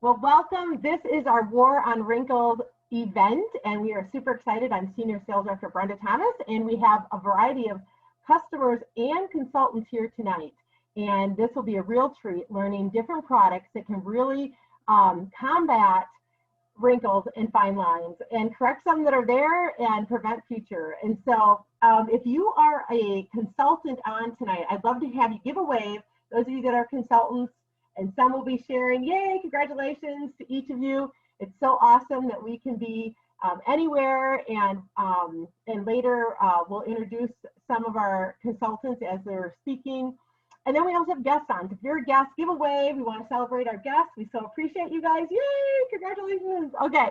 Well, welcome. This is our War on Wrinkles event, and we are super excited. I'm Senior Sales Director Brenda Thomas, and we have a variety of customers and consultants here tonight. And this will be a real treat, learning different products that can really combat wrinkles and fine lines and correct some that are there and prevent future. And so if you are a consultant on tonight, I'd love to have you give a wave. Those of you that are consultants, and some will be sharing, yay, congratulations to each of you. It's so awesome that we can be anywhere, and later we'll introduce some of our consultants as they're speaking. And then we also have guests on. If you're a guest, give a wave. We want to celebrate our guests. We so appreciate you guys. Yay, congratulations. Okay,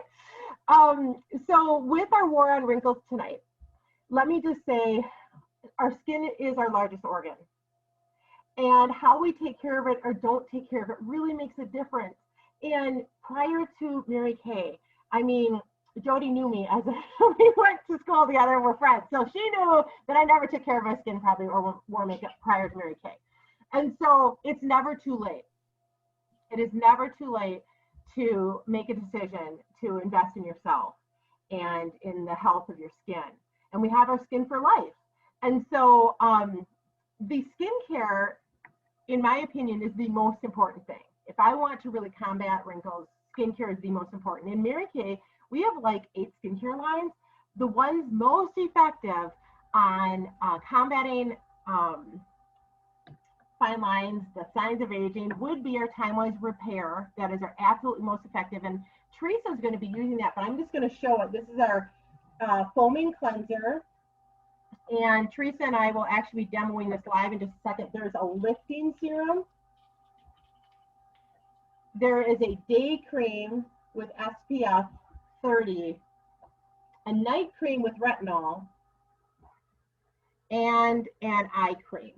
so with our War on Wrinkles tonight, let me just say our skin is our largest organ. And how we take care of it or don't take care of it really makes a difference. And prior to Mary Kay, I mean, Jody knew me as we went to school together and we're friends. So she knew that I never took care of my skin probably or wore makeup prior to Mary Kay. And so it's never too late. It is never too late to make a decision to invest in yourself and in the health of your skin. And we have our skin for life. And so the skincare, in my opinion, is the most important thing. If I want to really combat wrinkles, skincare is the most important. In Mary Kay, we have like 8 skincare lines. The ones most effective on combating fine lines, the signs of aging, would be our Time-Wise Repair. That is our absolutely most effective. And Teresa's going to be using that, but I'm just going to show it. This is our foaming cleanser. And Teresa and I will actually be demoing this live in just a second. There's a lifting serum. There is a day cream with SPF 30, a night cream with retinol, and an eye cream.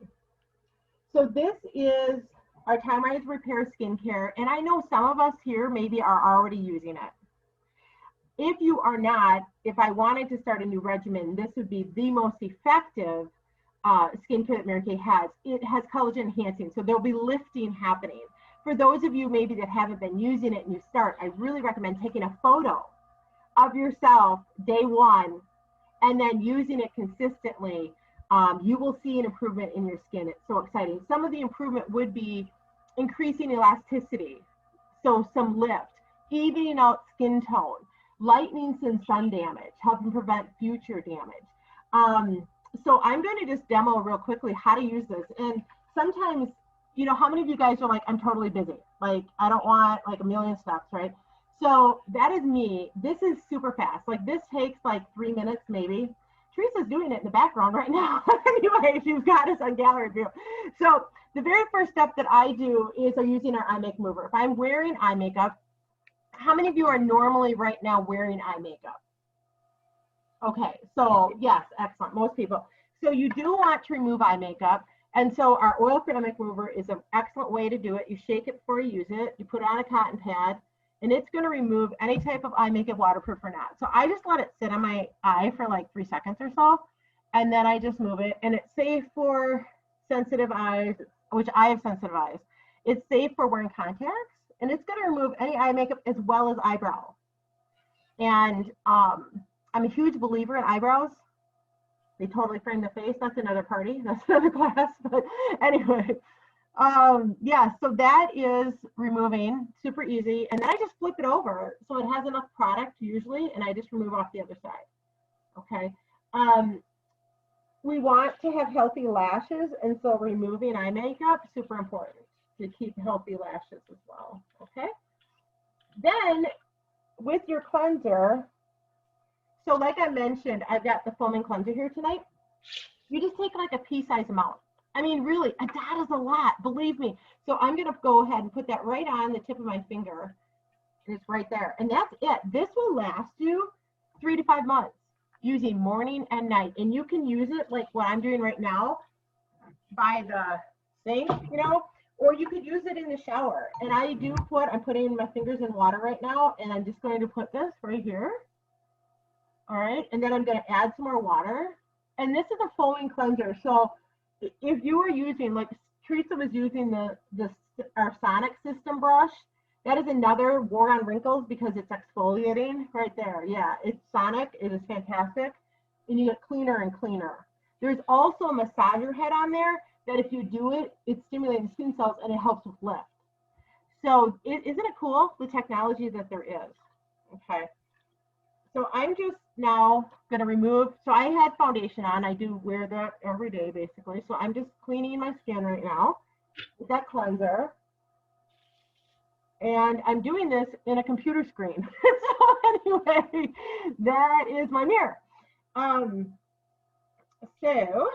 So this is our Time-Wise Repair skincare, and I know some of us here maybe are already using it. If you are not, if I wanted to start a new regimen, this would be the most effective skincare that Mary Kay has. It has collagen enhancing, so there'll be lifting happening. For those of you maybe that haven't been using it and you start, I really recommend taking a photo of yourself day one and then using it consistently. You will see an improvement in your skin. It's so exciting. Some of the improvement would be increasing elasticity, so some lift, evening out skin tone, lightening some sun damage, helping prevent future damage. So I'm going to just demo real quickly how to use this. And sometimes, you know, how many of you guys are like, I'm totally busy. Like, I don't want like a million steps, right? So that is me. This is super fast. Like, this takes like 3 minutes maybe. Teresa's doing it in the background right now. Anyway, she's got us on gallery view. So the very first step that I do is I'm using our eye makeup mover. If I'm wearing eye makeup, how many of you are normally right now wearing eye makeup? Okay, so yes, excellent, most people. So you do want to remove eye makeup, and so our oil-free eye makeup remover is an excellent way to do it. You shake it before you use it, you put it on a cotton pad, and it's going to remove any type of eye makeup, waterproof or not. So I just let it sit on my eye for like 3 seconds or so, and then I just move it, and it's safe for sensitive eyes, which I have sensitive eyes. It's safe for wearing contacts, and it's going to remove any eye makeup as well as eyebrow. And I'm a huge believer in eyebrows. They totally frame the face. That's another party. That's another class. But anyway, yeah, so that is removing, super easy. And then I just flip it over. So it has enough product usually, and I just remove off the other side. Okay. We want to have healthy lashes, and so removing eye makeup, super important to keep healthy lashes as well. Okay. Then with your cleanser, so like I mentioned, I've got the foaming cleanser here tonight. You just take like a pea-sized amount. I mean, really, a dot is a lot, believe me. So I'm going to go ahead and put that right on the tip of my finger. It's right there. And that's it. This will last you 3 to 5 months using morning and night. And you can use it like what I'm doing right now by the sink, you know, or you could use it in the shower. And I do I'm putting my fingers in water right now, and I'm just going to put this right here. All right, and then I'm going to add some more water. And this is a foaming cleanser. So if you were using, like Teresa was using our Sonic system brush, That is another war on wrinkles because it's exfoliating right there. Yeah, it's sonic. It is fantastic. And you get cleaner and cleaner. There's also a massager head on there that if you do it, it stimulates the skin cells and it helps with lift. So isn't it cool, the technology that there is? Okay. So I'm just now going to remove, so I had foundation on. I do wear that every day basically. So I'm just cleaning my skin right now with that cleanser. And I'm doing this in a computer screen. So anyway, that is my mirror. So,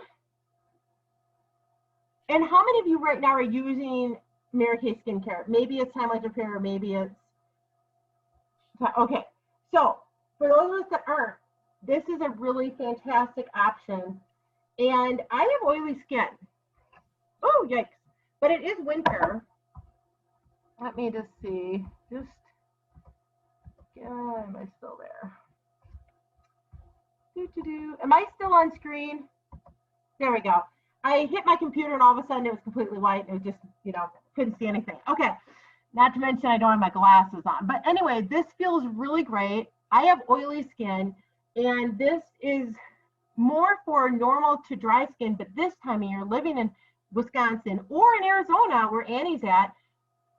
and how many of you right now are using Mary Kay skincare? Maybe it's Time Lapse Repair, maybe it's, okay. So for those of us that aren't, this is a really fantastic option. And I have oily skin. Oh, yikes. But it is winter. Let me just see. Am I still there? Am I still on screen? There we go. I hit my computer and all of a sudden it was completely white. It was just, couldn't see anything. Okay. Not to mention I don't have my glasses on. But anyway, this feels really great. I have oily skin and this is more for normal to dry skin, but this time of year, living in Wisconsin or in Arizona where Annie's at,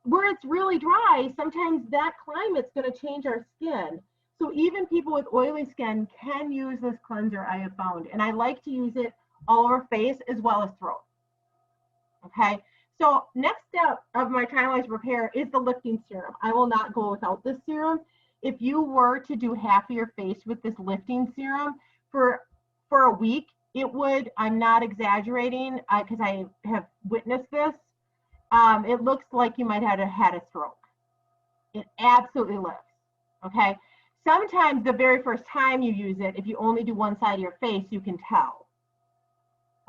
where it's really dry, sometimes that climate's going to change our skin. So even people with oily skin can use this cleanser, I have found. And I like to use it all over face as well as throat. Okay. So next step of my Time Lapse Repair is the lifting serum. I will not go without this serum. If you were to do half of your face with this lifting serum for a week, it would, I'm not exaggerating because I have witnessed this. It looks like you might have had a stroke. It absolutely lifts. Okay. Sometimes the very first time you use it, if you only do one side of your face, you can tell.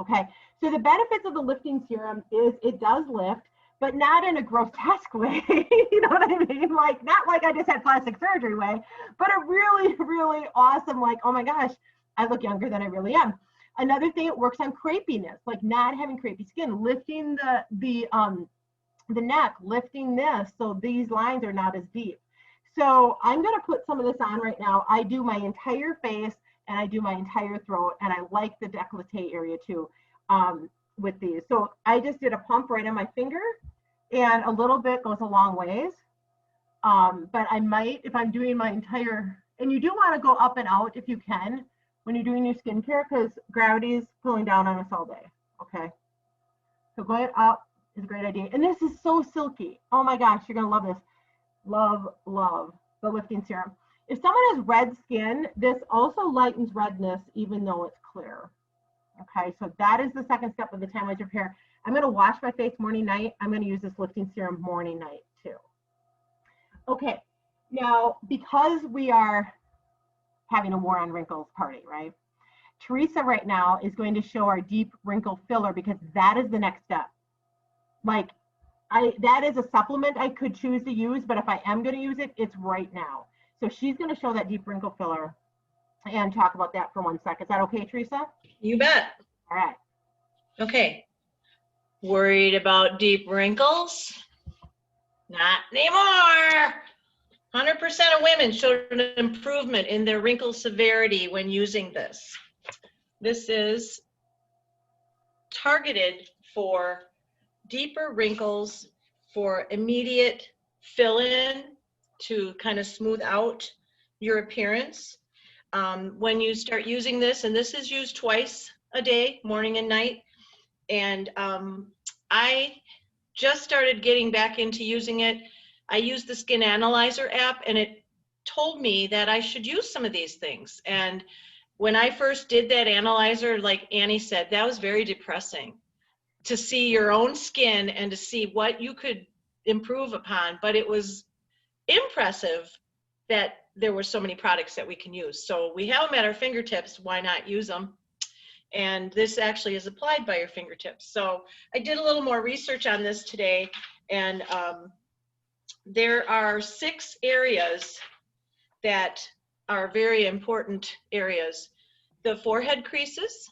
Okay. So the benefits of the lifting serum is it does lift, but not in a grotesque way. You know what I mean? Like, not like I just had plastic surgery way, but a really, really awesome, like, oh my gosh, I look younger than I really am. Another thing, it works on crepiness, like not having crepey skin, lifting the neck, lifting this so these lines are not as deep. So I'm going to put some of this on right now. I do my entire face and I do my entire throat, and I like the décolleté area too with these. So I just did a pump right on my finger, and a little bit goes a long ways. But I might, if I'm doing my entire, and you do want to go up and out if you can when you're doing your skincare, because gravity is pulling down on us all day. Okay. So going up is a great idea. And this is so silky. Oh my gosh, you're going to love this. Love, love the lifting serum. If someone has red skin, this also lightens redness even though it's clear. Okay, so that is the second step of the Time Lapse Repair. I'm going to wash my face morning, night. I'm going to use this lifting serum morning, night too. Okay, now because we are having a War on Wrinkles party, right? Teresa right now is going to show our deep wrinkle filler because that is the next step. Like, that is a supplement I could choose to use, but if I am going to use it, it's right now. So she's going to show that deep wrinkle filler and talk about that for 1 second. Is that okay, Teresa? You bet. All right. Okay. Worried about deep wrinkles? Not anymore. 100% of women showed an improvement in their wrinkle severity when using this. This is targeted for deeper wrinkles, for immediate fill-in to kind of smooth out your appearance. When you start using this, and this is used twice a day, morning and night, and I just started getting back into using it. I used the Skin Analyzer app, and it told me that I should use some of these things. And when I first did that analyzer, like Annie said, that was very depressing to see your own skin and to see what you could improve upon. But it was impressive that there were so many products that we can use. So we have them at our fingertips. Why not use them? And this actually is applied by your fingertips. So I did a little more research on this today, and there are 6 areas that are very important areas. The forehead creases,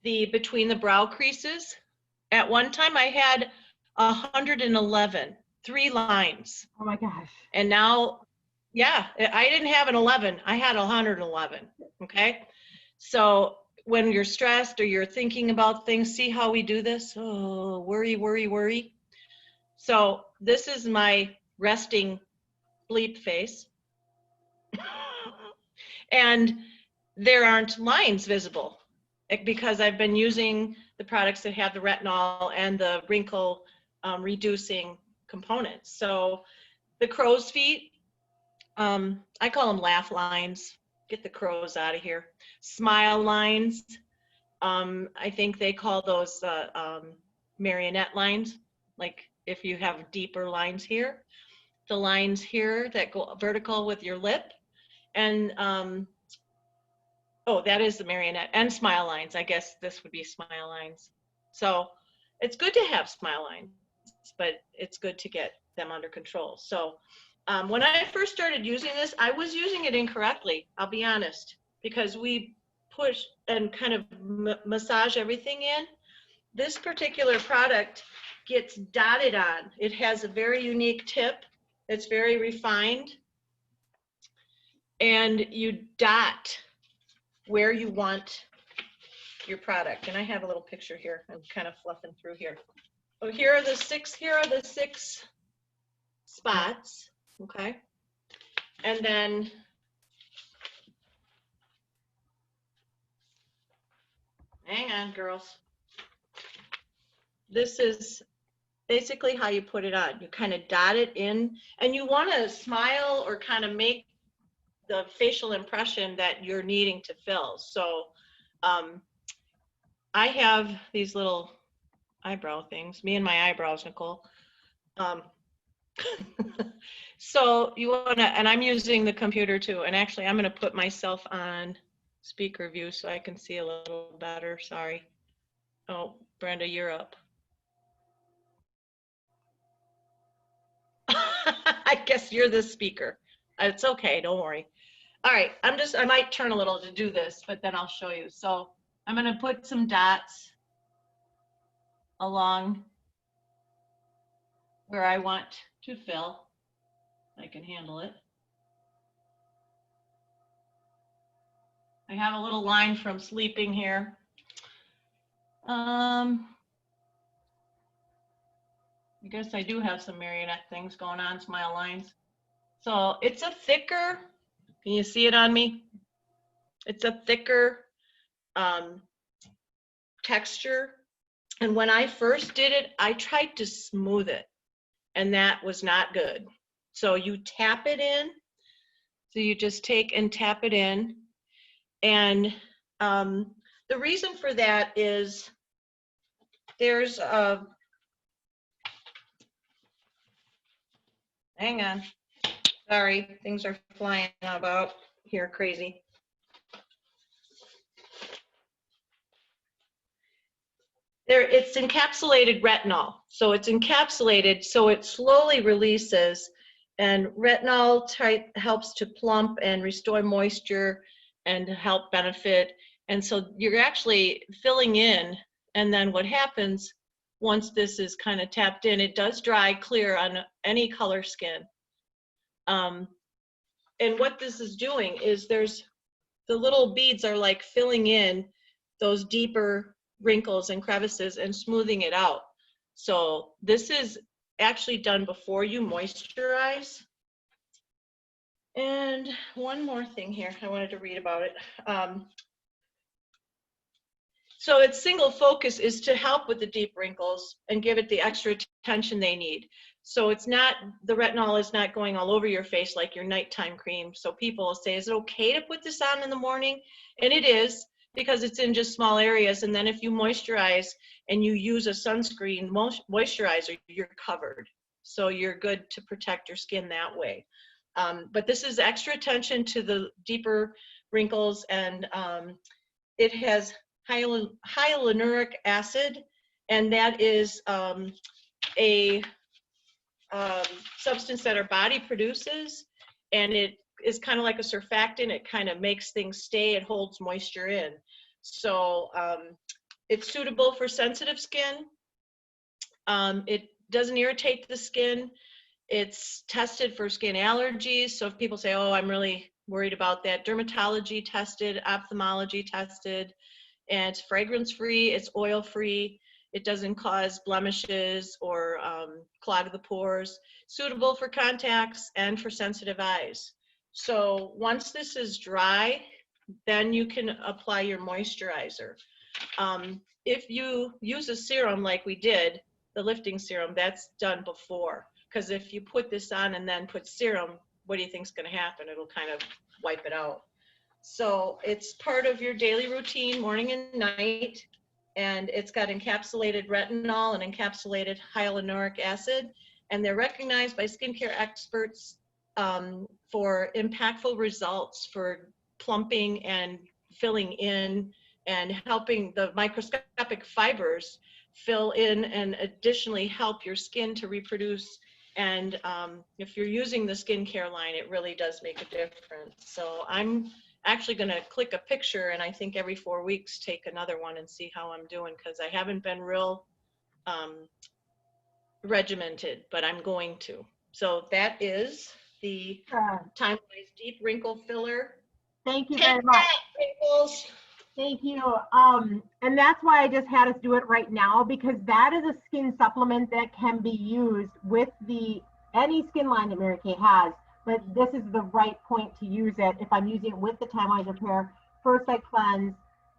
between the brow creases. At one time I had 111 3 lines. Oh my gosh. And now, yeah, I didn't have an 11. I had 111. Okay. So when you're stressed or you're thinking about things, see how we do this? Oh, worry, worry, worry. So this is my resting bleep face. And there aren't lines visible because I've been using the products that have the retinol and the wrinkle reducing components. So the crow's feet, I call them laugh lines. Get the crows out of here. Smile lines. I think they call those marionette lines. Like if you have deeper lines here, the lines here that go vertical with your lip, and oh, that is the marionette and smile lines. I guess this would be smile lines. So it's good to have smile lines, but it's good to get them under control. So when I first started using this, I was using it incorrectly, I'll be honest, because we push and kind of massage everything in. This particular product gets dotted on. It has a very unique tip. It's very refined. And you dot where you want your product. And I have a little picture here. I'm kind of fluffing through here. So here are the six spots, okay? And then hang on, girls. This is basically how you put it on. You kind of dot it in, and you want to smile or kind of make the facial impression that you're needing to fill. So I have these little eyebrow things, me and my eyebrows, Nicole. So you want to, and I'm using the computer too, and actually I'm going to put myself on speaker view so I can see a little better. Sorry. Oh, Brenda, you're up. I guess you're the speaker. It's okay, don't worry. All right, I might turn a little to do this, but then I'll show you. So I'm going to put some dots along where I want to fill. I can handle it. I have a little line from sleeping here. I guess I do have some marionette things going on, smile lines. So it's a thicker, can you see it on me? It's a thicker texture. And when I first did it, I tried to smooth it, and that was not good. So you tap it in. So you just take and tap it in. And the reason for that is there's a, hang on, sorry, things are flying about here crazy. It's encapsulated retinol. So it's encapsulated, so it slowly releases, and retinol helps to plump and restore moisture and help benefit. And so you're actually filling in, and then what happens once this is kind of tapped in, it does dry clear on any color skin. And what this is doing is the little beads are like filling in those deeper wrinkles and crevices and smoothing it out. So this is actually done before you moisturize. And one more thing here, I wanted to read about it. So its single focus is to help with the deep wrinkles and give it the extra attention they need. So it's not, the retinol is not going all over your face like your nighttime cream. So people say, is it okay to put this on in the morning? And it is, because it's in just small areas. And then if you moisturize and you use a sunscreen moisturizer, you're covered. So you're good to protect your skin that way. But this is extra attention to the deeper wrinkles, and it has hyaluronic acid, and that is a substance that our body produces, and it is kind of like a surfactant. It kind of makes things stay, it holds moisture in. So it's suitable for sensitive skin. It doesn't irritate the skin. It's tested for skin allergies. So if people say, oh, I'm really worried about that, dermatology tested, ophthalmology tested, and it's fragrance free, it's oil free, it doesn't cause blemishes or clog the pores, suitable for contacts and for sensitive eyes. So once this is dry, then you can apply your moisturizer. If you use a serum like we did, the lifting serum, that's done before. Because if you put this on and then put serum, what do you think is going to happen? It'll kind of wipe it out. So it's part of your daily routine, morning and night, and it's got encapsulated retinol and encapsulated hyaluronic acid, and they're recognized by skincare experts for impactful results for plumping and filling in and helping the microscopic fibers fill in and additionally help your skin to reproduce. And if you're using the skincare line, it really does make a difference. So I'm actually going to click a picture, and I think every 4 weeks take another one and see how I'm doing, because I haven't been real regimented, but I'm going to. So that is the Time-Wise Deep Wrinkle Filler. Thank you very much. Wrinkles. Thank you. And that's why I just had us do it right now, because that is a skin supplement that can be used with any skin line that Mary Kay has. But this is the right point to use it if I'm using it with the Time-Wise Repair. First I cleanse,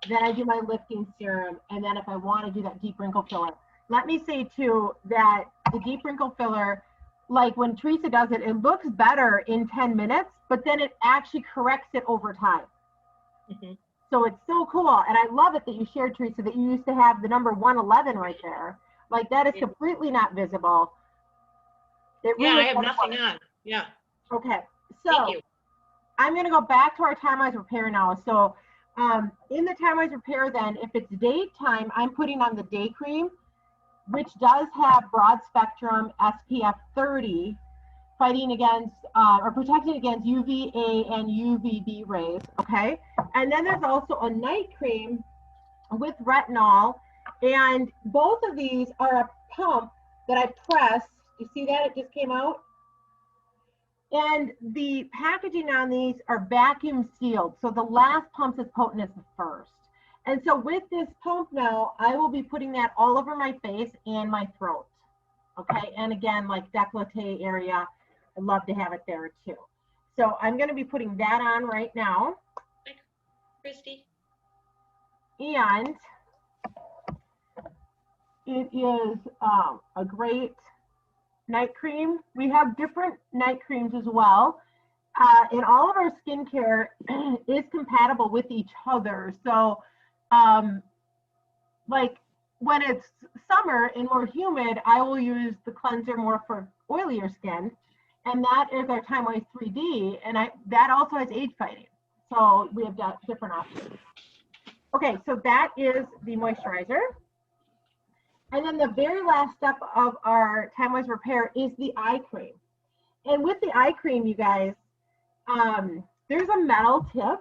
then I do my lifting serum, and then if I want to do that deep wrinkle filler. Let me say too that the deep wrinkle filler, like when Teresa does it, it looks better in 10 minutes, but then it actually corrects it over time. Mm-hmm. So it's so cool. And I love it that you shared, Teresa, that you used to have the number 111 right there. Like that is completely not visible. It really I have nothing on. Yeah. Okay. So I'm going to go back to our Time-Wise Repair now. So in the Time-Wise Repair then, if it's daytime, I'm putting on the day cream, which does have broad spectrum SPF 30, fighting against or protecting against UVA and UVB rays, okay? And then there's also a night cream with retinol, and both of these are a pump that I press. You see that? It just came out. And the packaging on these are vacuum sealed, so the last pump's as potent as the first. And so with this pump now, I will be putting that all over my face and my throat, okay? And again, like décolleté area, I'd love to have it there too. So I'm going to be putting that on right now. Hi, Christy. And it is a great night cream. We have different night creams as well. And all of our skincare is compatible with each other. So like when it's summer and more humid, I will use the cleanser more for oilier skin. And that is our Time-Wise 3D, and that also has age fighting. So we have got different options. Okay, so that is the moisturizer. And then the very last step of our Time-Wise Repair is the eye cream. And with the eye cream, you guys, there's a metal tip,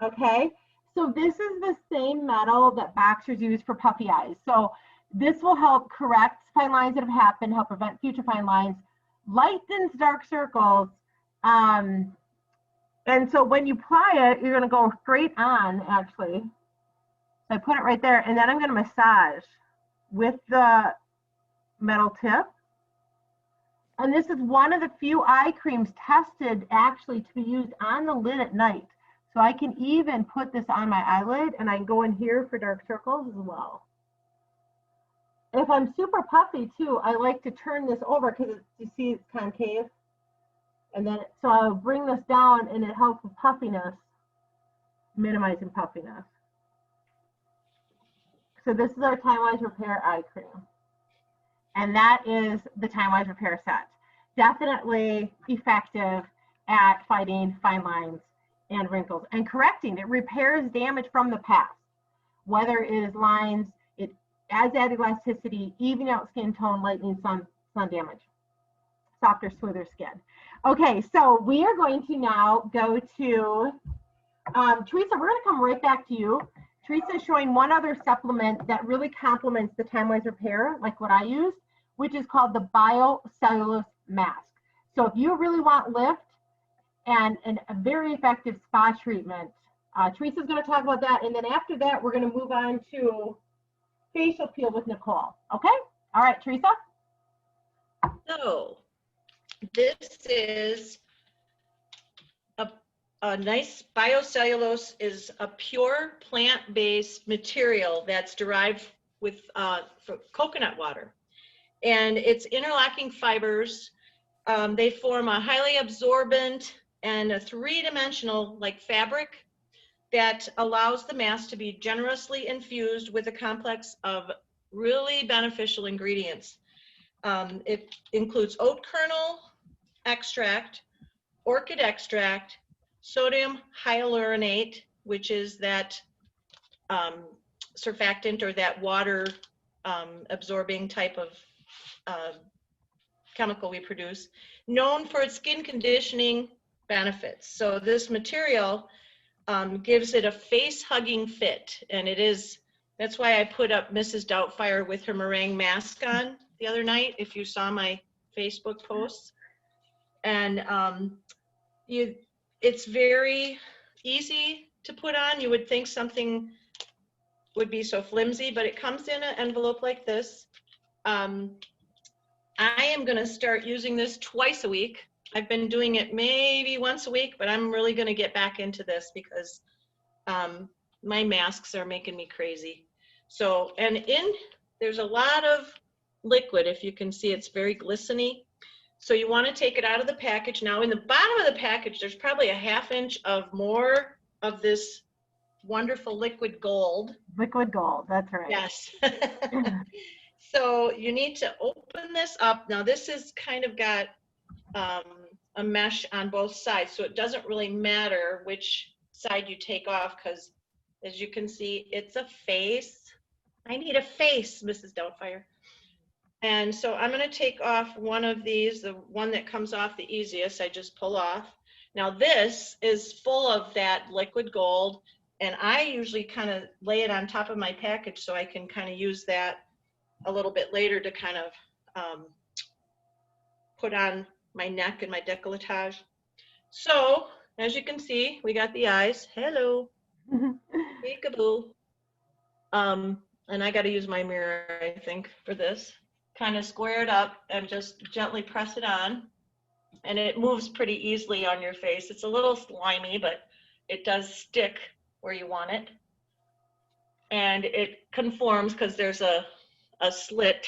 okay? So this is the same metal that boxers use for puffy eyes. So this will help correct fine lines that have happened, help prevent future fine lines, lightens dark circles, and so when you apply it, you're going to go straight on, actually. So I put it right there, and then I'm going to massage with the metal tip. And this is one of the few eye creams tested actually to be used on the lid at night. So I can even put this on my eyelid, and I can go in here for dark circles as well. If I'm super puffy too, I like to turn this over because you see it's concave. And then, so I'll bring this down and it helps with puffiness, minimizing puffiness. So this is our Time-Wise Repair eye cream. And that is the Time-Wise Repair set. Definitely effective at fighting fine lines and wrinkles and correcting. It repairs damage from the past, whether it is lines, it adds added elasticity, even out skin tone, lightening sun damage, softer, smoother skin. Okay, so we are going to now go to, Teresa, we're gonna come right back to you. Teresa is showing one other supplement that really complements the Time-Wise Repair, like what I use, which is called the biocellulose mask. So if you really want lift and a very effective spa treatment, Teresa's going to talk about that. And then after that, we're going to move on to facial peel with Nicole. Okay? All right, Teresa? So this is a nice biocellulose is a pure plant-based material that's derived with from coconut water. And its interlocking fibers, they form a highly absorbent and a three-dimensional like fabric that allows the mask to be generously infused with a complex of really beneficial ingredients. It includes oat kernel extract, orchid extract, sodium hyaluronate, which is that surfactant or that water absorbing type of chemical we produce, known for its skin conditioning benefits. So this material gives it a face-hugging fit, and that's why I put up Mrs. Doubtfire with her meringue mask on the other night, if you saw my Facebook posts. And it's very easy to put on. You would think something would be so flimsy, but it comes in an envelope like this. I am going to start using this twice a week. I've been doing it maybe once a week, but I'm really going to get back into this because my masks are making me crazy. So, and there's a lot of liquid. If you can see, it's very glistening. So you want to take it out of the package. Now in the bottom of the package, there's probably a ½ inch of more of this wonderful liquid gold. Liquid gold, that's right. Yes. So you need to open this up. Now this has kind of got a mesh on both sides, so it doesn't really matter which side you take off, because as you can see, it's a face. I need a face, Mrs. Doubtfire. And so I'm going to take off one of these, the one that comes off the easiest, I just pull off. Now this is full of that liquid gold, and I usually kind of lay it on top of my package so I can kind of use that a little bit later to kind of put on my neck and my décolletage. So as you can see, we got the eyes. Hello. Peekaboo. And I got to use my mirror, I think, for this. Kind of square it up and just gently press it on, and it moves pretty easily on your face. It's a little slimy, but it does stick where you want it, and it conforms because there's a slit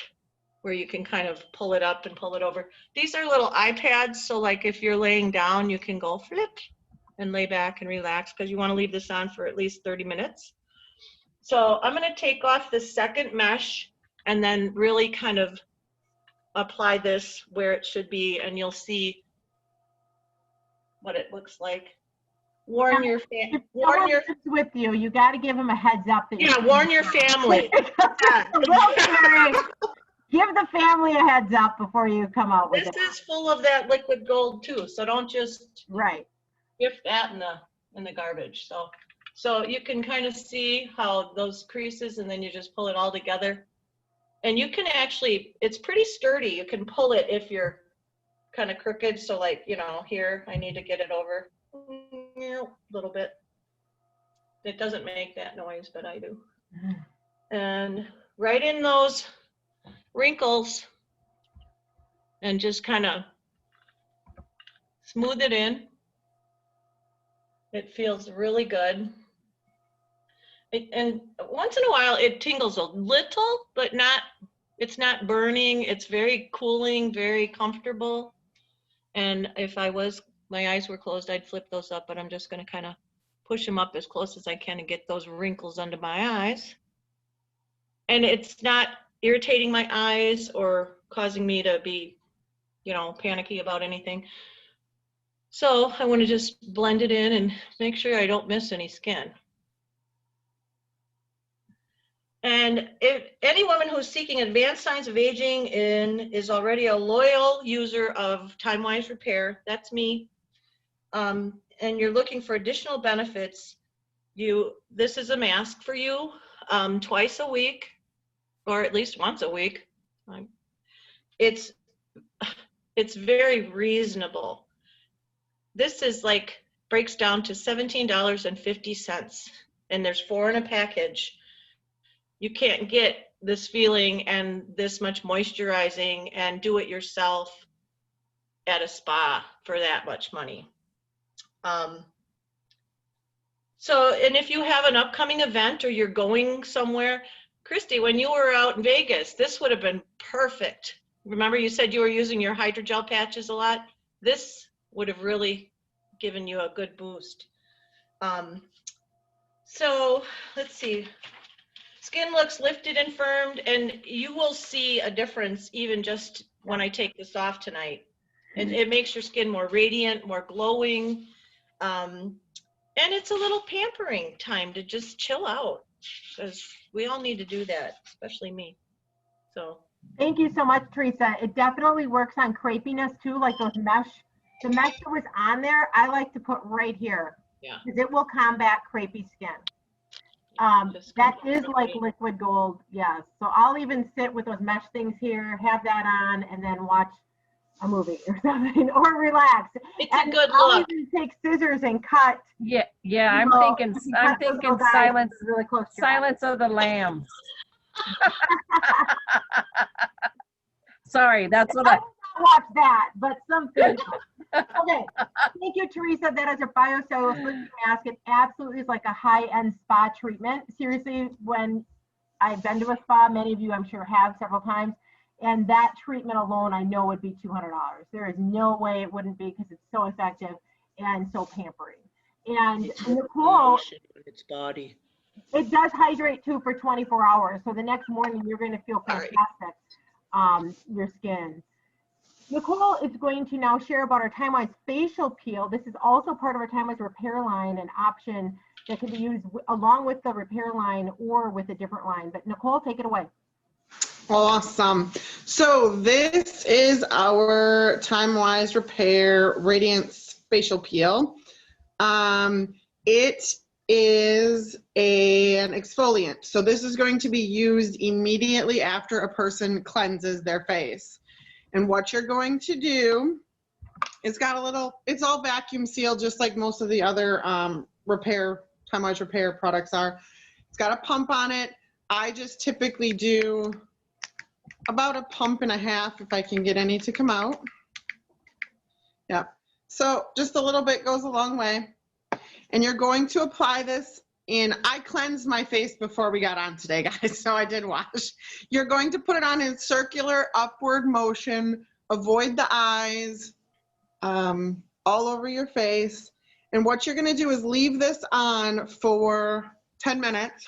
where you can kind of pull it up and pull it over. These are little iPads, so like if you're laying down, you can go flip and lay back and relax, because you want to leave this on for at least 30 minutes. So I'm going to take off the second mesh and then really kind of apply this where it should be, and you'll see what it looks like. Warn your family. With you, you got to give them a heads up. That warn your family. Give the family a heads up before you come out with it. This is full of that liquid gold too, so don't just gift that in the garbage. So you can kind of see how those creases, and then you just pull it all together. And you can actually, it's pretty sturdy. You can pull it if you're kind of crooked. So like, here, I need to get it over a little bit. It doesn't make that noise, but I do. And right in those wrinkles, and just kind of smooth it in. It feels really good. And once in a while it tingles a little, but it's not burning. It's very cooling, very comfortable. And if my eyes were closed, I'd flip those up, but I'm just going to kind of push them up as close as I can and get those wrinkles under my eyes. And it's not irritating my eyes or causing me to be, panicky about anything. So I want to just blend it in and make sure I don't miss any skin. And if any woman who's seeking advanced signs of aging is already a loyal user of Time-Wise Repair, that's me, and you're looking for additional benefits, this is a mask for you twice a week, or at least once a week. it's very reasonable. This is like breaks down to $17.50, and there's 4 in a package. You can't get this feeling and this much moisturizing and do it yourself at a spa for that much money. So, and if you have an upcoming event or you're going somewhere, Christy, when you were out in Vegas, this would have been perfect. Remember you said you were using your hydrogel patches a lot? This would have really given you a good boost. So let's see. Skin looks lifted and firmed, and you will see a difference even just when I take this off tonight. It makes your skin more radiant, more glowing. And it's a little pampering time to just chill out, because we all need to do that, especially me. So thank you so much, Teresa. It definitely works on crepiness too, like those mesh. The mesh that was on there, I like to put right here. Yeah. Because it will combat crepey skin. That is like liquid gold, yes. So I'll even sit with those mesh things here, have that on, and then watch a movie or something, or relax. It's a good I'll look. even take scissors and cut. Yeah, I'm thinking silence, really close to Silence of the Lambs. Sorry, that's what I watch that, but something. Okay, thank you, Teresa. That is a biocellulose mask. It absolutely is like a high-end spa treatment. Seriously, when I've been to a spa, many of you I'm sure have several times, and that treatment alone I know would be $200. There is no way it wouldn't be, because it's so effective and so pampering. And Nicole, its body. It does hydrate too for 24 hours. So the next morning you're going to feel fantastic, your skin. Nicole is going to now share about our Time-Wise facial peel. This is also part of our Time-Wise repair line, an option that can be used along with the repair line or with a different line. But Nicole, take it away. Awesome. So this is our Time-Wise Repair Radiance Facial Peel. It is an exfoliant. So this is going to be used immediately after a person cleanses their face. And what you're going to do, it's got a little, it's all vacuum sealed, just like most of the other Time-Wise Repair products are. It's got a pump on it. I just typically do about a pump and a half if I can get any to come out. Yeah. So just a little bit goes a long way. And you're going to apply this in, I cleansed my face before we got on today, guys, so I did wash. You're going to put it on in circular upward motion, avoid the eyes, all over your face. And what you're gonna do is leave this on for 10 minutes.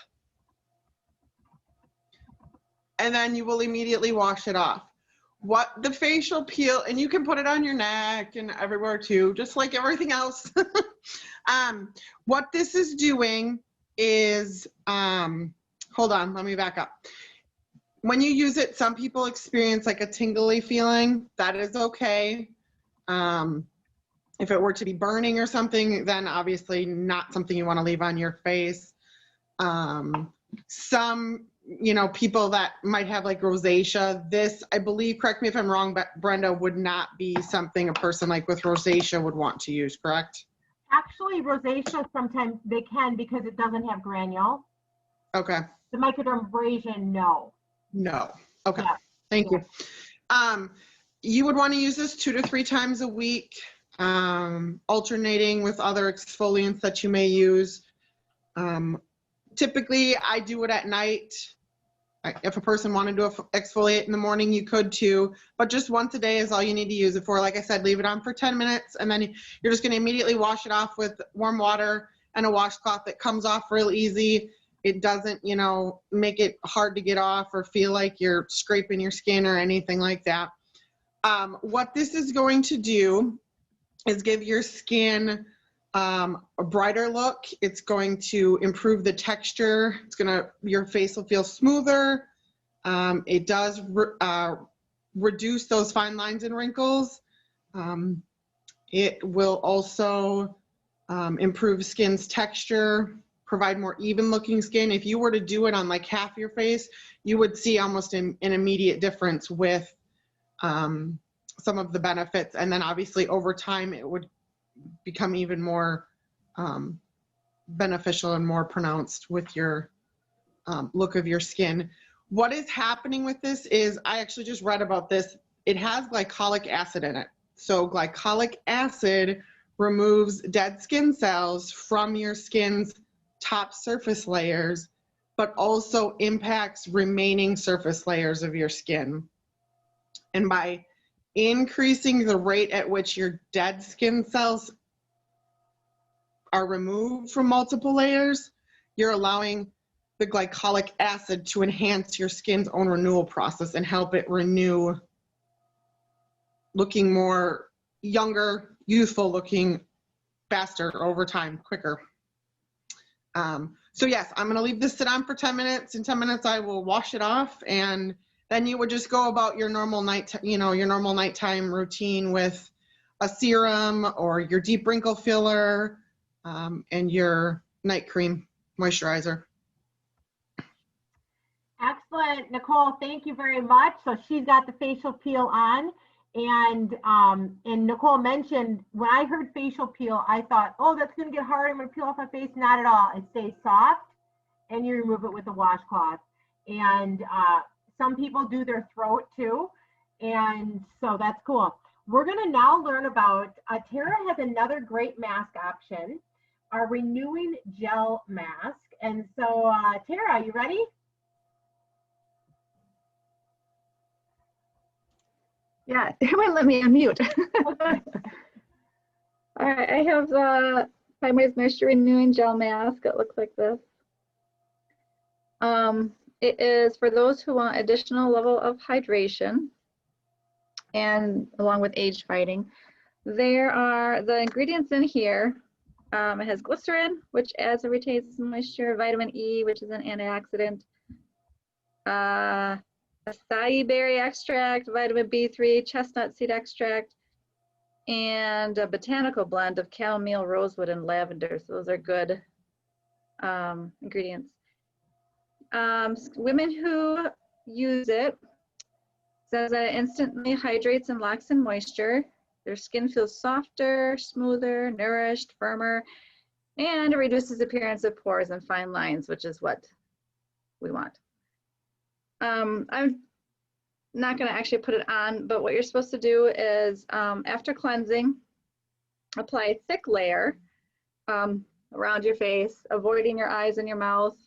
And then you will immediately wash it off. What the facial peel, and you can put it on your neck and everywhere too, just like everything else. What this is doing is, hold on, let me back up. When you use it, some people experience like a tingly feeling. That is okay. If it were to be burning or something, then obviously not something you want to leave on your face. Some, people that might have like rosacea, this, I believe, correct me if I'm wrong, but Brenda, would not be something a person like with rosacea would want to use, correct? Actually, rosacea, sometimes they can, because it doesn't have granule. Okay. The microdermabrasion, no. No. Okay. Yeah. Thank you. You would want to use this 2 to 3 times a week, alternating with other exfoliants that you may use. Typically, I do it at night. If a person wanted to exfoliate in the morning, you could too, but just once a day is all you need to use it for. Like I said, leave it on for 10 minutes, and then you're just going to immediately wash it off with warm water and a washcloth that comes off real easy. It doesn't, make it hard to get off or feel like you're scraping your skin or anything like that. What this is going to do is give your skin a brighter look. It's going to improve the texture. Your face will feel smoother. It does reduce those fine lines and wrinkles. It will also improve skin's texture, provide more even looking skin. If you were to do it on like half your face, you would see almost an immediate difference with some of the benefits. And then obviously over time, it would become even more beneficial and more pronounced with your look of your skin. What is happening with this is, I actually just read about this. It has glycolic acid in it. So glycolic acid removes dead skin cells from your skin's top surface layers, but also impacts remaining surface layers of your skin. And by increasing the rate at which your dead skin cells are removed from multiple layers, you're allowing the glycolic acid to enhance your skin's own renewal process and help it renew, looking more younger, youthful looking, faster over time, quicker. So yes, I'm going to leave this sit on for 10 minutes. In 10 minutes, I will wash it off, and then you would just go about your normal your normal nighttime routine with a serum or your deep wrinkle filler and your night cream moisturizer. Excellent, Nicole. Thank you very much. So she's got the facial peel on, and Nicole mentioned, when I heard facial peel, I thought, oh, that's going to get hard. I'm going to peel off my face. Not at all. It stays soft, and you remove it with a washcloth. And some people do their throat too, and so that's cool. We're going to now learn about, Tara has another great mask option, our renewing gel mask. And so Tara, you ready? Yeah, it wouldn't let me unmute. All right, I have the Primary's Moisture Renewing Gel Mask. It looks like this. It is for those who want additional level of hydration and along with age fighting. There are the ingredients in here. It has glycerin, which adds and retains moisture, vitamin E, which is an antioxidant, acai berry extract, vitamin B3, chestnut seed extract, and a botanical blend of chamomile, rosewood, and lavender. So those are good ingredients. Women who use it says that it instantly hydrates and locks in moisture. Their skin feels softer, smoother, nourished, firmer, and it reduces the appearance of pores and fine lines, which is what we want. I'm not going to actually put it on, but what you're supposed to do is after cleansing, apply a thick layer around your face, avoiding your eyes and your mouth,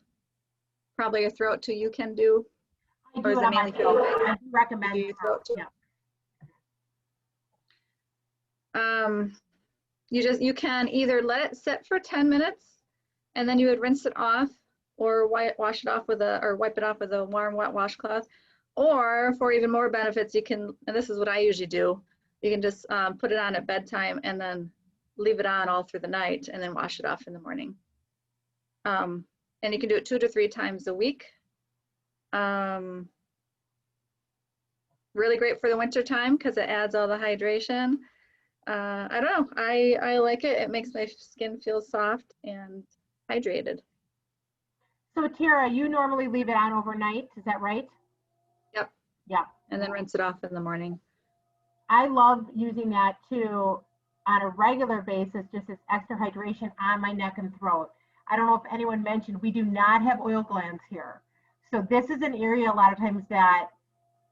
probably your throat too. You can do. I do it on my face. I do recommend your throat too. Yeah. You can either let it sit for 10 minutes and then you would rinse it off, or wash it off with or wipe it off with a warm wet washcloth. Or for even more benefits, you can, and this is what I usually do, you can just put it on at bedtime and then leave it on all through the night and then wash it off in the morning. And you can do it 2 to 3 times a week. Really great for the winter time because it adds all the hydration. I don't know, I like it. It makes my skin feel soft and hydrated. So Tara, you normally leave it on overnight, is that right? Yep. Yeah. And then rinse it off in the morning. I love using that too on a regular basis, just as extra hydration on my neck and throat. I don't know if anyone mentioned, we do not have oil glands here. So this is an area a lot of times that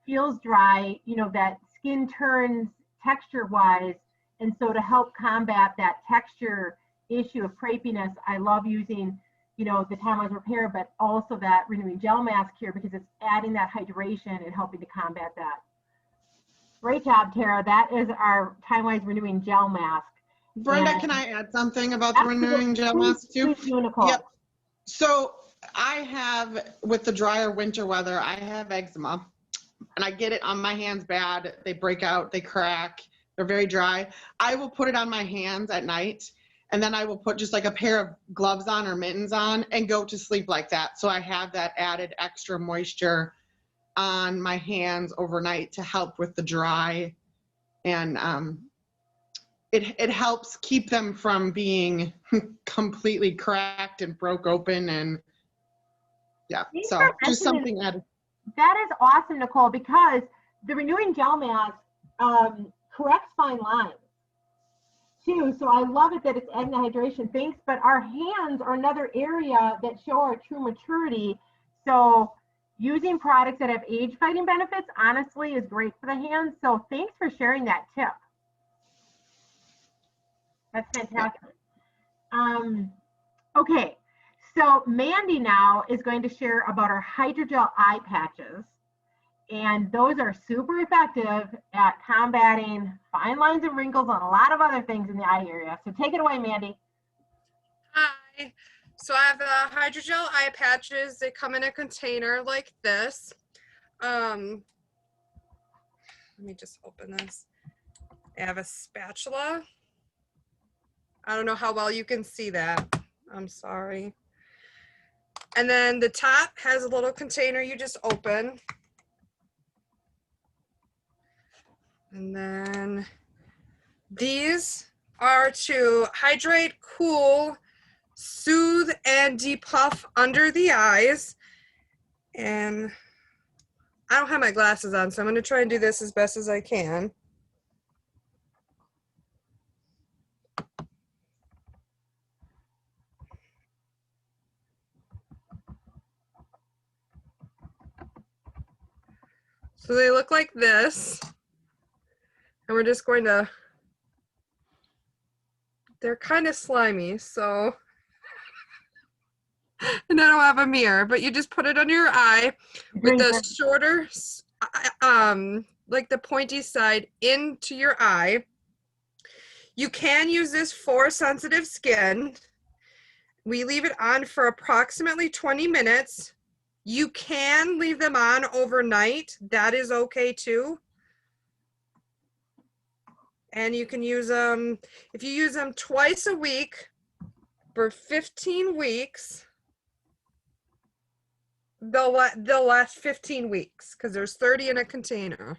feels dry, that skin turns texture-wise. And so to help combat that texture issue of crepiness, I love using, the Time-Wise Repair, but also that renewing gel mask here because it's adding that hydration and helping to combat that. Great job, Tara. That is our Time-Wise Renewing Gel Mask. Brenda, can I add something about the renewing gel mask too? Please do, Nicole. Yep. So I have, with the drier winter weather, I have eczema, and I get it on my hands bad. They break out, they crack, they're very dry. I will put it on my hands at night, and then I will put just like a pair of gloves on or mittens on and go to sleep like that. So I have that added extra moisture on my hands overnight to help with the dry, and it helps keep them from being completely cracked and broke open. And yeah, so just something added. That is awesome, Nicole, because the renewing gel mask corrects fine lines too. So I love it that it's adding the hydration. Thanks. But our hands are another area that show our true maturity. So using products that have age fighting benefits, honestly, is great for the hands. So thanks for sharing that tip. That's fantastic. Okay, so Mandy now is going to share about our hydrogel eye patches. And those are super effective at combating fine lines and wrinkles and a lot of other things in the eye area. So take it away, Mandy. Hi. So I have the hydrogel eye patches. They come in a container like this. Let me just open this. I have a spatula. I don't know how well you can see that. I'm sorry. And then the top has a little container you just open. And then these are to hydrate, cool, soothe, and depuff under the eyes. And I don't have my glasses on, so I'm going to try and do this as best as I can. So they look like this. And we're just going to, they're kind of slimy, so, and I don't have a mirror, but you just put it under your eye with the shorter, like the pointy side into your eye. You can use this for sensitive skin. We leave it on for approximately 20 minutes. You can leave them on overnight. That is okay too. And you can use them, if you use them twice a week for 15 weeks, they'll last 15 weeks because there's 30 in a container.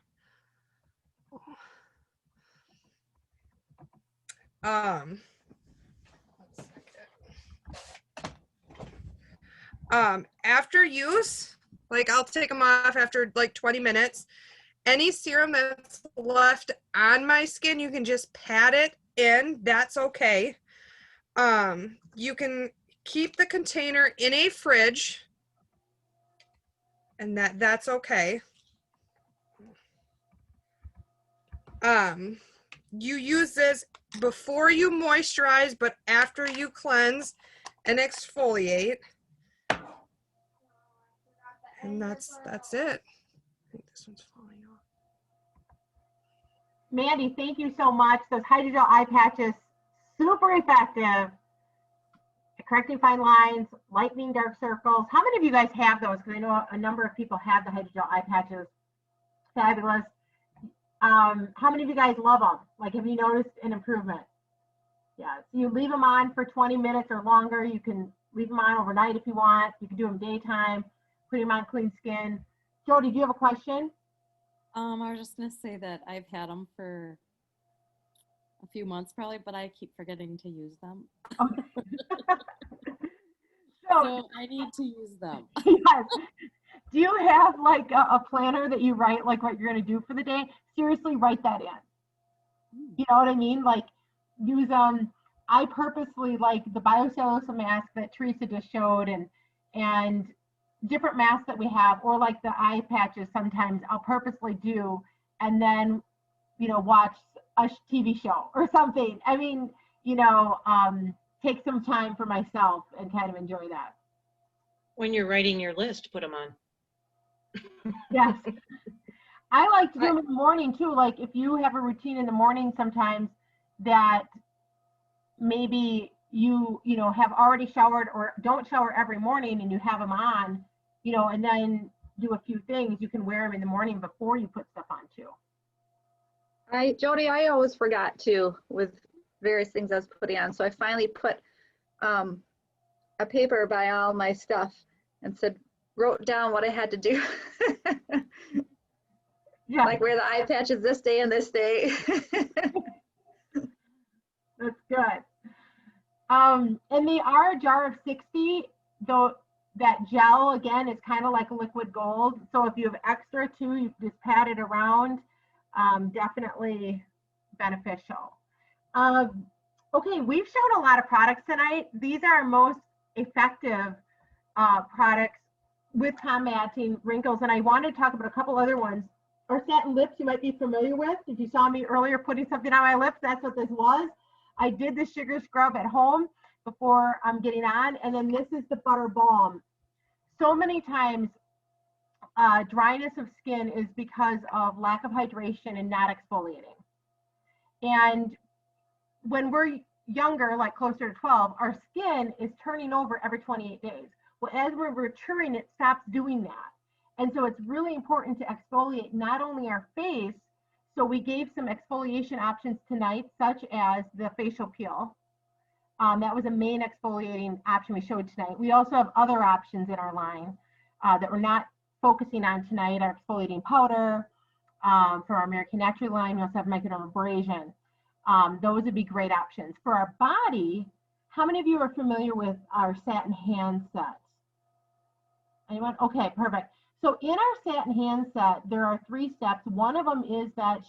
After use, like I'll take them off after like 20 minutes. Any serum that's left on my skin, you can just pat it in. That's okay. You can keep the container in a fridge, and that's okay. You use this before you moisturize, but after you cleanse and exfoliate. And that's it. I think this one's falling off. Mandy, thank you so much. Those hydrogel eye patches, super effective at correcting fine lines, lightening dark circles. How many of you guys have those? Because I know a number of people have the hydrogel eye patches. Fabulous. How many of you guys love them? Like, have you noticed an improvement? Yeah, so you leave them on for 20 minutes or longer. You can leave them on overnight if you want. You can do them daytime, put them on clean skin. Jody, do you have a question? I was just gonna say that I've had them for a few months probably, but I keep forgetting to use them. Okay. So I need to use them. Yes. Do you have like a planner that you write like what you're gonna do for the day? Seriously, write that in. You know what I mean? Like use I purposely like the biocellulose mask that Teresa just showed and different masks that we have, or like the eye patches sometimes I'll purposely do and then, you know, watch a TV show or something. I mean, you know, take some time for myself and kind of enjoy that. When you're writing your list, put them on. Yes. I like to do them in the morning too. Like if you have a routine in the morning sometimes that maybe you know, have already showered or don't shower every morning and you have them on, you know, and then do a few things, you can wear them in the morning before you put stuff on too. Jody, I always forgot to with various things I was putting on. So I finally put a paper by all my stuff and wrote down what I had to do. Yeah. Like wear the eye patches this day and this day. That's good. And they are a jar of 60, though that gel, again, is kind of like a liquid gold. So if you have extra too, you just pat it around. Definitely beneficial. Okay, we've shown a lot of products tonight. These are our most effective products with combating wrinkles. And I wanted to talk about a couple other ones. Our satin lips you might be familiar with. If you saw me earlier putting something on my lips, that's what this was. I did the sugar scrub at home before I'm getting on. And then this is the butter balm. So many times dryness of skin is because of lack of hydration and not exfoliating. And when we're younger, like closer to 12, our skin is turning over every 28 days. Well, as we're maturing, it stops doing that. And so it's really important to exfoliate not only our face, so we gave some exfoliation options tonight, such as the facial peel. That was a main exfoliating option we showed tonight. We also have other options in our line that we're not focusing on tonight, our exfoliating powder for our American Naturally line. We also have microdermabrasion. Those would be great options. For our body, how many of you are familiar with our satin hand set? Anyone? Okay, perfect. So in our satin hand set, there are 3 steps. One of them is that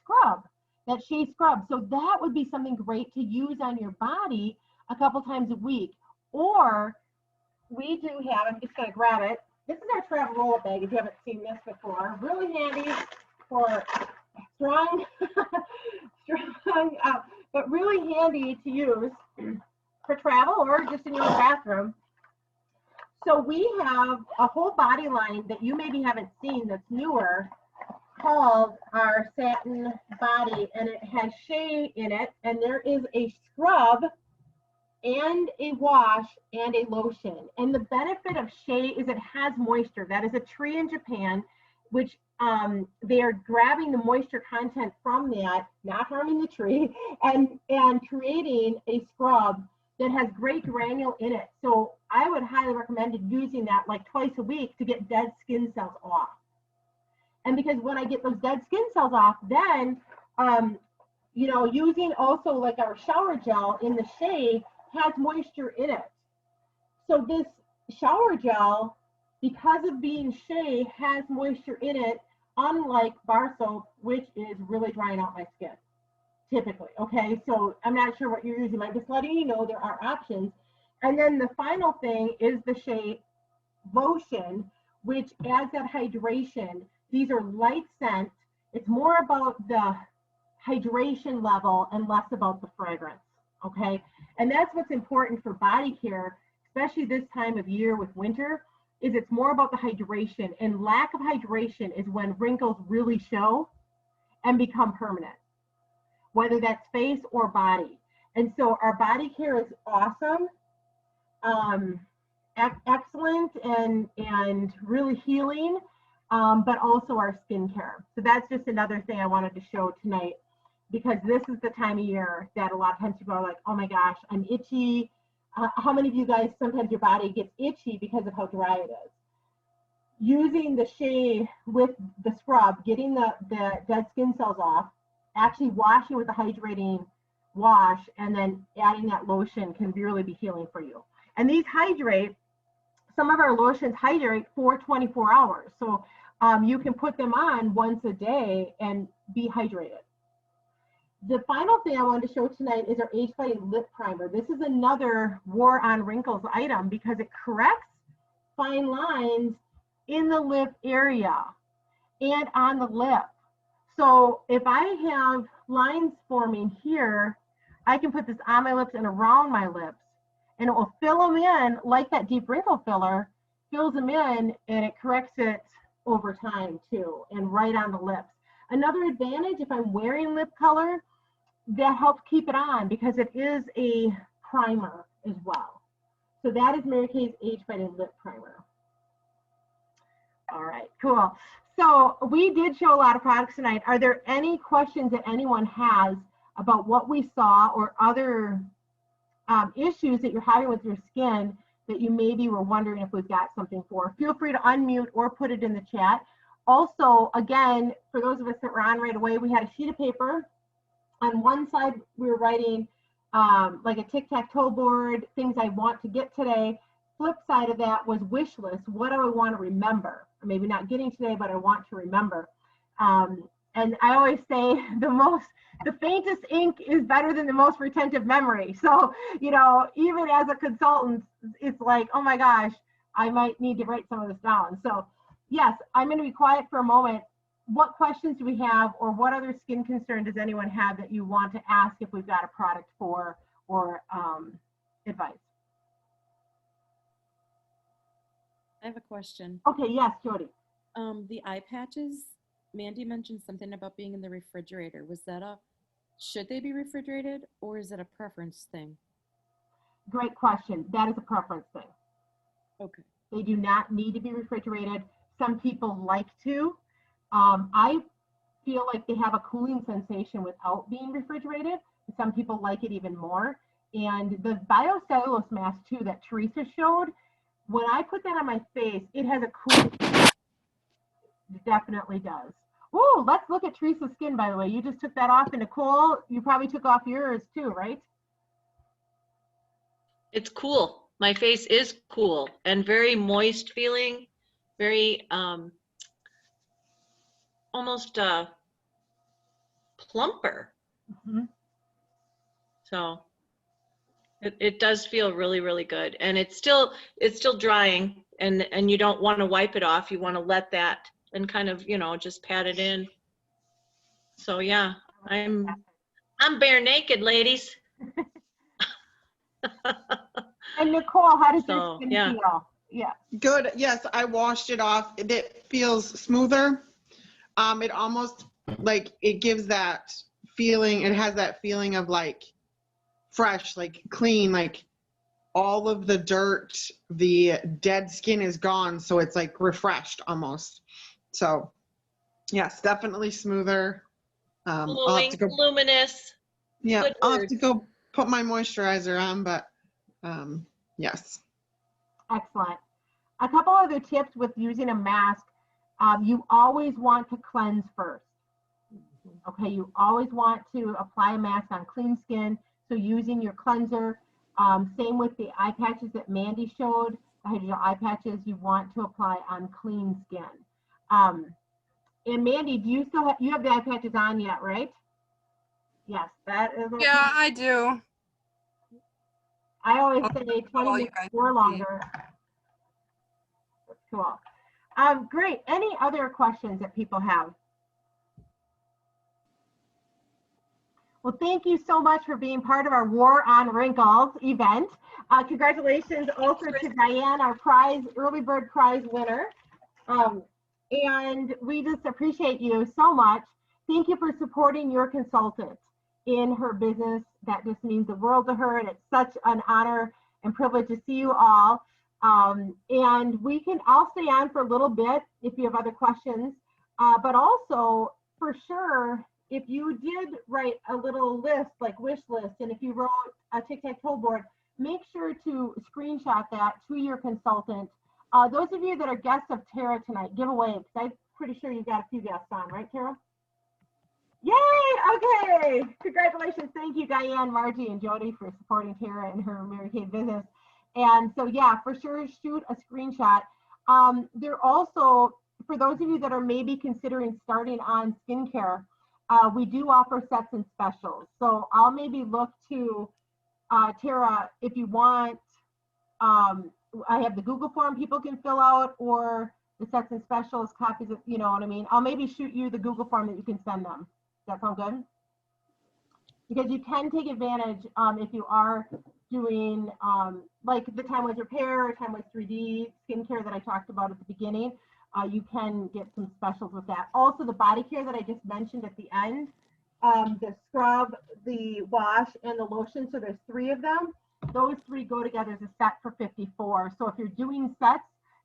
scrub, that shea scrub. So that would be something great to use on your body a couple times a week. Or we do have, I'm just going to grab it. This is our travel roll-up bag if you haven't seen this before. Really handy for strong, but really handy to use for travel or just in your bathroom. So we have a whole body line that you maybe haven't seen that's newer called our satin body, and it has shea in it, and there is a scrub and a wash and a lotion. And the benefit of shea is it has moisture. That is a tree in Japan, which they are grabbing the moisture content from that, not harming the tree, and creating a scrub that has great granule in it. So I would highly recommend using that like twice a week to get dead skin cells off. And because when I get those dead skin cells off, then, you know, using also like our shower gel in the shea has moisture in it. So this shower gel, because of being shea, has moisture in it, unlike bar soap, which is really drying out my skin. Typically, okay, so I'm not sure what you're using. I'm just letting you know there are options. And then the final thing is the shea lotion, which adds that hydration. These are light scent. It's more about the hydration level and less about the fragrance, okay? And that's what's important for body care, especially this time of year with winter, is it's more about the hydration. And lack of hydration is when wrinkles really show and become permanent, whether that's face or body. And so our body care is awesome, excellent, and really healing, but also our skincare. So that's just another thing I wanted to show tonight, because this is the time of year that a lot of times people are like, oh my gosh, I'm itchy. How many of you guys, sometimes your body gets itchy because of how dry it is? Using the shea with the scrub, getting the dead skin cells off, actually washing with a hydrating wash, and then adding that lotion can really be healing for you. And these hydrate, some of our lotions hydrate for 24 hours. So you can put them on once a day and be hydrated. The final thing I wanted to show tonight is our Age Fighting Lip Primer. This is another War on Wrinkles item because it corrects fine lines in the lip area and on the lip. So if I have lines forming here, I can put this on my lips and around my lips, and it will fill them in like that deep wrinkle filler, fills them in, and it corrects it over time too, and right on the lips. Another advantage, if I'm wearing lip color, that helps keep it on because it is a primer as well. So that is Mary Kay's Age Fighting Lip Primer. All right, cool. So we did show a lot of products tonight. Are there any questions that anyone has about what we saw or other issues that you're having with your skin that you maybe were wondering if we've got something for? Feel free to unmute or put it in the chat. Also, again, for those of us that were on right away, we had a sheet of paper. On one side, we were writing like a tic-tac-toe board, things I want to get today. flip side of that was wish list. What do I want to remember? Maybe not getting today, but I want to remember. And I always say the faintest ink is better than the most retentive memory. So, you know, even as a consultant, it's like, oh my gosh, I might need to write some of this down. So yes, I'm going to be quiet for a moment. What questions do we have, or what other skin concern does anyone have that you want to ask if we've got a product for, or advice? I have a question. Okay, yes, Jody. The eye patches, Mandy mentioned something about being in the refrigerator. Was that should they be refrigerated, or is it a preference thing? Great question. That is a preference thing. Okay. They do not need to be refrigerated. Some people like to. I feel like they have a cooling sensation without being refrigerated. Some people like it even more. And the biocellulose mask too that Teresa showed, when I put that on my face, it has a cooling. It definitely does. Oh, let's look at Teresa's skin, by the way. You just took that off, and Nicole, you probably took off yours too, right? It's cool. My face is cool and very moist feeling, very almost plumper. Mm-hmm. So it does feel really, really good. And it's still drying, and you don't want to wipe it off. You want to let that and kind of, you know, just pat it in. So yeah, I'm bare naked, ladies. And Nicole, how does your So, skin yeah. feel? Yeah. Good. Yes, I washed it off. It feels smoother. It almost like it gives that feeling. It has that feeling of like fresh, like clean, like all of the dirt, the dead skin is gone. So it's like refreshed almost. So yes, definitely smoother. I'll have to go. Luminous. Yeah, Good I'll have word. to go put my moisturizer on, but yes. Excellent. A couple other tips with using a mask. You always want to cleanse first. Okay, you always want to apply a mask on clean skin. So using your cleanser. Same with the eye patches that Mandy showed. The hydrogel eye patches you want to apply on clean skin. And Mandy, do you still you have the eye patches on yet, right? Yes, that is. Yeah, I do. I always say 20 you minutes guys or can see. longer. Cool. Great. Any other questions that people have? Well, thank you so much for being part of our War on Wrinkles event. Congratulations also to Diane, our early bird prize winner. And we just appreciate you so much. Thank you for supporting your consultant in her business. That just means the world to her, and it's such an honor and privilege to see you all. And I'll stay on for a little bit if you have other questions, but also for sure, if you did write a little list, like wish list, and if you wrote a tic-tac-toe board, make sure to screenshot that to your consultant. Those of you that are guests of Tara tonight, give away, because I'm pretty sure you've got a few guests on, right, Tara? Yay! Okay. Congratulations. Thank you, Diane, Margie, and Jody for supporting Tara and her Mary Kay business. And so, yeah, for sure, shoot a screenshot. There also, for those of you that are maybe considering starting on skincare, we do offer sets and specials. So I'll maybe look to Tara, if you want, I have the Google form people can fill out, or the sets and specials copies of, you know what I mean? I'll maybe shoot you the Google form that you can send them. Does that sound good? Because you can take advantage if you are doing like the Timeless Repair or Timeless 3D skincare that I talked about at the beginning. You can get some specials with that. Also, the body care that I just mentioned at the end, the scrub, the wash, and the lotion. So there's 3 of them. Those 3 go together as a set for $54. So if you're doing sets,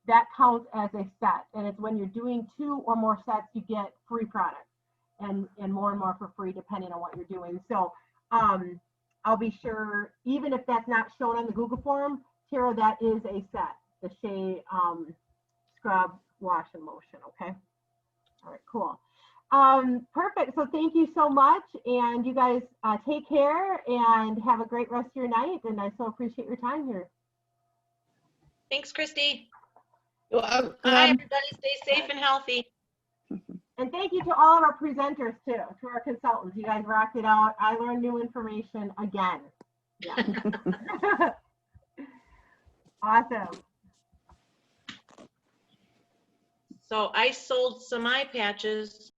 that counts as a set. And it's when you're doing 2 or more sets, you get free products and more for free, depending on what you're doing. So I'll be sure, even if that's not shown on the Google form, Tara, that is a set, the Shea scrub, wash, and lotion. Okay. All right, cool. Perfect. So thank you so much. And you guys take care and have a great rest of your night. And I so appreciate your time here. Thanks, Christy. Well, Bye, everybody. Stay safe and healthy. And thank you to all of our presenters too, to our consultants. You guys rocked it out. I learned new information again. Yeah. Awesome. So I sold some eye patches